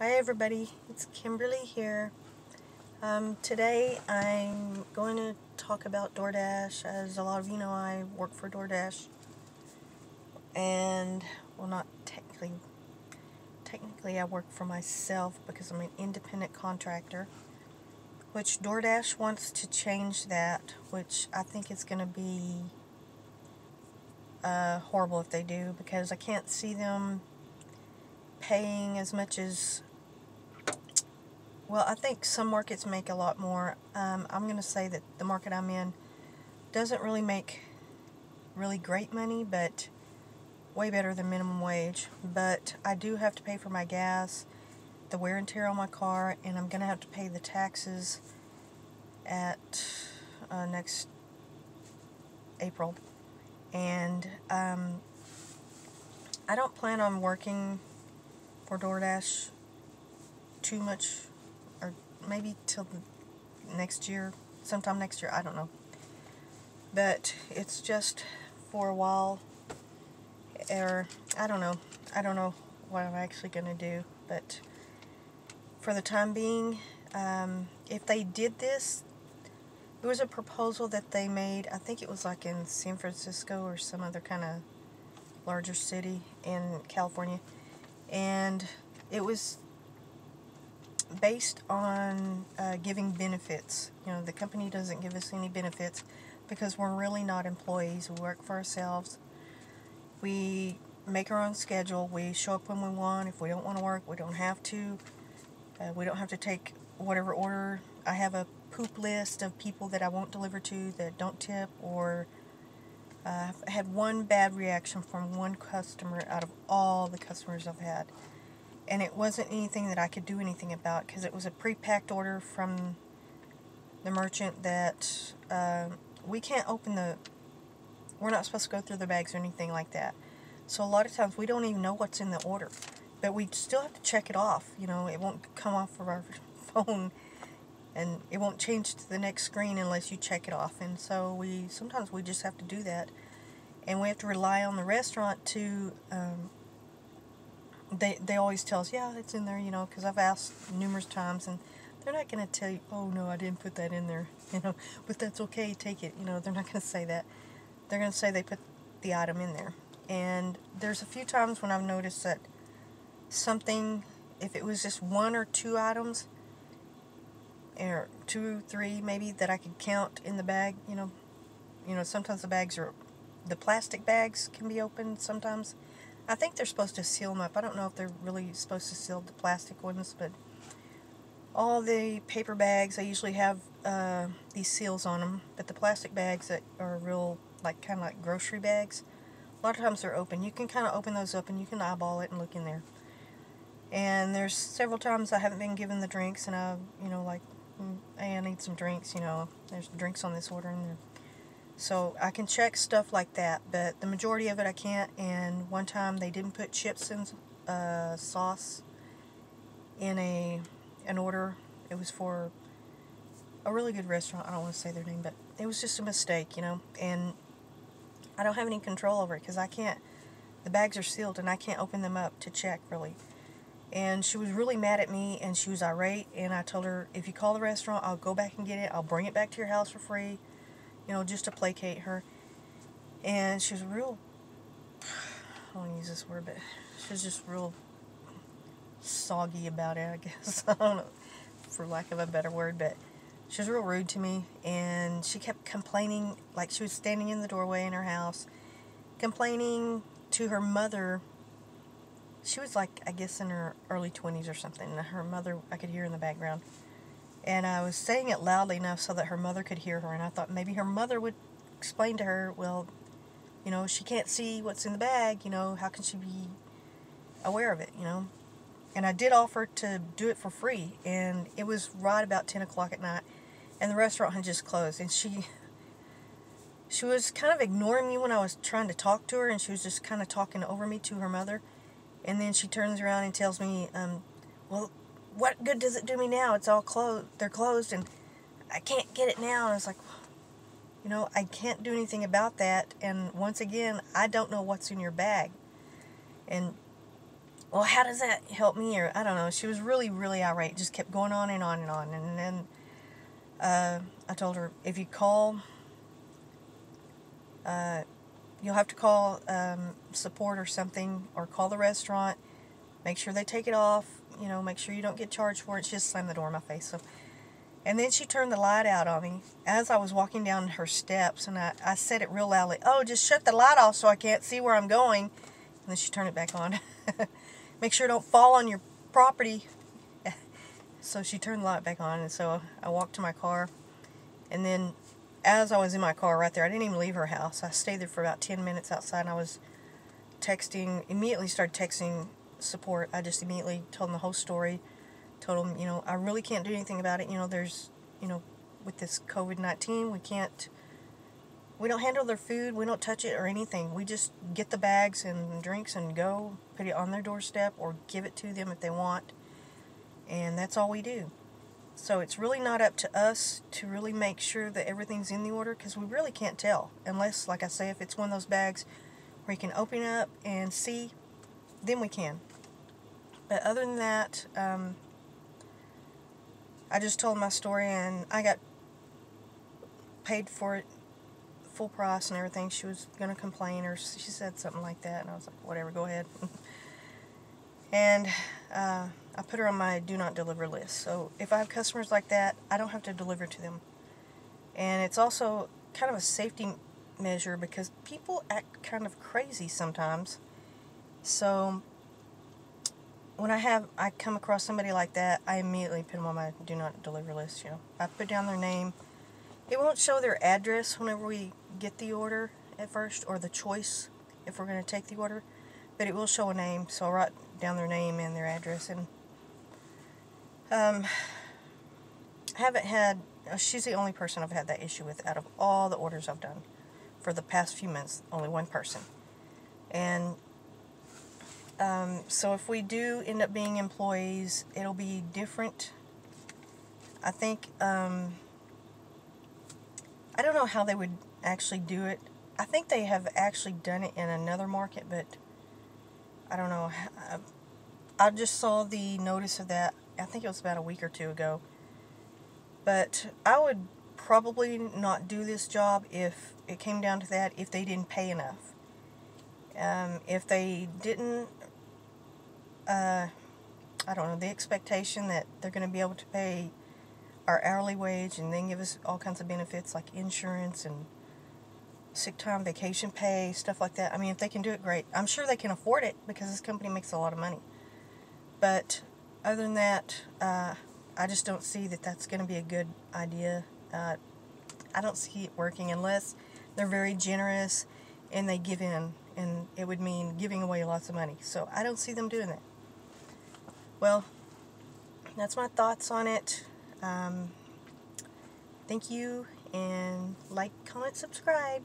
Hi everybody, it's Kimberly here. Today I'm going to talk about DoorDash. As a lot of you know, I work for DoorDash, and well, not technically. Technically, I work for myself because I'm an independent contractor. Which DoorDash wants to change that, which I think is going to be horrible if they do, because I can't see them paying as much as. Well, I think some markets make a lot more. I'm going to say that the market I'm in doesn't really make really great money, but way better than minimum wage. But I do have to pay for my gas, the wear and tear on my car, and I'm going to have to pay the taxes at next April. And I don't plan on working for DoorDash too much, or maybe till next year, sometime next year, I don't know. But it's just for a while, or I don't know what I'm actually going to do, but for the time being, if they did this, it was a proposal that they made, I think it was like in San Francisco or some other kind of larger city in California, and it was based on giving benefits. You know, the company doesn't give us any benefits because we're really not employees. We work for ourselves. We make our own schedule. We show up when we want. If we don't want to work, we don't have to. We don't have to take whatever order. I have a poop list of people that I won't deliver to that don't tip, or I've had one bad reaction from one customer out of all the customers I've had. And it wasn't anything that I could do anything about because it was a pre-packed order from the merchant that we can't open we're not supposed to go through the bags or anything like that. So a lot of times we don't even know what's in the order, but we still have to check it off. You know, it won't come off of our phone, and it won't change to the next screen unless you check it off. And so sometimes we just have to do that, and we have to rely on the restaurant to. They always tell us, yeah, it's in there, you know, because I've asked numerous times, and they're not going to tell you, oh, no, I didn't put that in there, you know, but that's okay, take it, you know, they're not going to say that. They're going to say they put the item in there. And there's a few times when I've noticed that something, if it was just one or two items, or 2, 3 maybe, that I could count in the bag, you know, sometimes the plastic bags can be opened sometimes. I think they're supposed to seal them up. I don't know if they're really supposed to seal the plastic ones, but all the paper bags, I usually have these seals on them. But the plastic bags that are real, kind of like grocery bags, a lot of times they're open. You can kind of open those up and you can eyeball it and look in there. And there's several times I haven't been given the drinks, and hey, I need some drinks, there's drinks on this order in there. So I can check stuff like that, but the majority of it I can't. And one time they didn't put chips and sauce in an order. It was for a really good restaurant. I don't want to say their name, but it was just a mistake, and I don't have any control over it because the bags are sealed and I can't open them up to check really. And she was really mad at me, and she was irate, and I told her, if you call the restaurant, I'll go back and get it. I'll bring it back to your house for free. Just to placate her. And she was real, I don't want to use this word, but she was just real soggy about it, I guess. I don't know, for lack of a better word, but she was real rude to me, and she kept complaining, like she was standing in the doorway in her house, complaining to her mother. She was I guess in her early 20s or something, and her mother, I could hear in the background. And I was saying it loudly enough so that her mother could hear her. And I thought maybe her mother would explain to her, well, she can't see what's in the bag. How can she be aware of it, And I did offer to do it for free. And it was right about 10 o'clock at night. And the restaurant had just closed. And she was kind of ignoring me when I was trying to talk to her. And she was just kind of talking over me to her mother. And then she turns around and tells me, well, what good does it do me now? It's all closed. They're closed, and I can't get it now. And I was like, I can't do anything about that. And once again, I don't know what's in your bag. And well, how does that help me? Or I don't know. She was really, really irate. Just kept going on and on and on. And then I told her, if you call, you'll have to call support or something, or call the restaurant. Make sure they take it off. You know, make sure you don't get charged for it. She just slammed the door in my face. So, and then she turned the light out on me as I was walking down her steps, and I said it real loudly, "Oh, just shut the light off so I can't see where I'm going." And then she turned it back on. Make sure it don't fall on your property. So she turned the light back on, and so I walked to my car. And then as I was in my car right there, I didn't even leave her house. I stayed there for about 10 minutes outside, and I was immediately started texting support. I just immediately told them the whole story. Told them, you know, I really can't do anything about it. You know, there's, you know, with this COVID-19, we don't handle their food, we don't touch it or anything. We just get the bags and drinks and go, put it on their doorstep, or give it to them if they want. And that's all we do. So it's really not up to us to really make sure that everything's in the order, because we really can't tell. Unless, like I say, if it's one of those bags where you can open it up and see, then we can. But other than that, I just told my story, and I got paid for it full price and everything. She was going to complain, or she said something like that, and I was like, whatever, go ahead. And I put her on my do not deliver list. So if I have customers like that, I don't have to deliver to them. And it's also kind of a safety measure, because people act kind of crazy sometimes. So when I come across somebody like that, I immediately put them on my do not deliver list. You know, I put down their name. It won't show their address whenever we get the order at first, or the choice if we're going to take the order, but it will show a name. So I'll write down their name and their address. And haven't had. She's the only person I've had that issue with out of all the orders I've done for the past few months. Only one person. And so if we do end up being employees, it'll be different. I think, I don't know how they would actually do it. I think they have actually done it in another market, but I don't know. I just saw the notice of that, I think it was about a week or two ago. But I would probably not do this job if it came down to that, if they didn't pay enough. If they didn't, I don't know, the expectation that they're going to be able to pay our hourly wage and then give us all kinds of benefits like insurance and sick time, vacation pay, stuff like that. I mean, if they can do it, great. I'm sure they can afford it, because this company makes a lot of money. But other than that, I just don't see that that's going to be a good idea. I don't see it working unless they're very generous and they give in, and it would mean giving away lots of money. So I don't see them doing that. Well, that's my thoughts on it. Thank you, and like, comment, subscribe.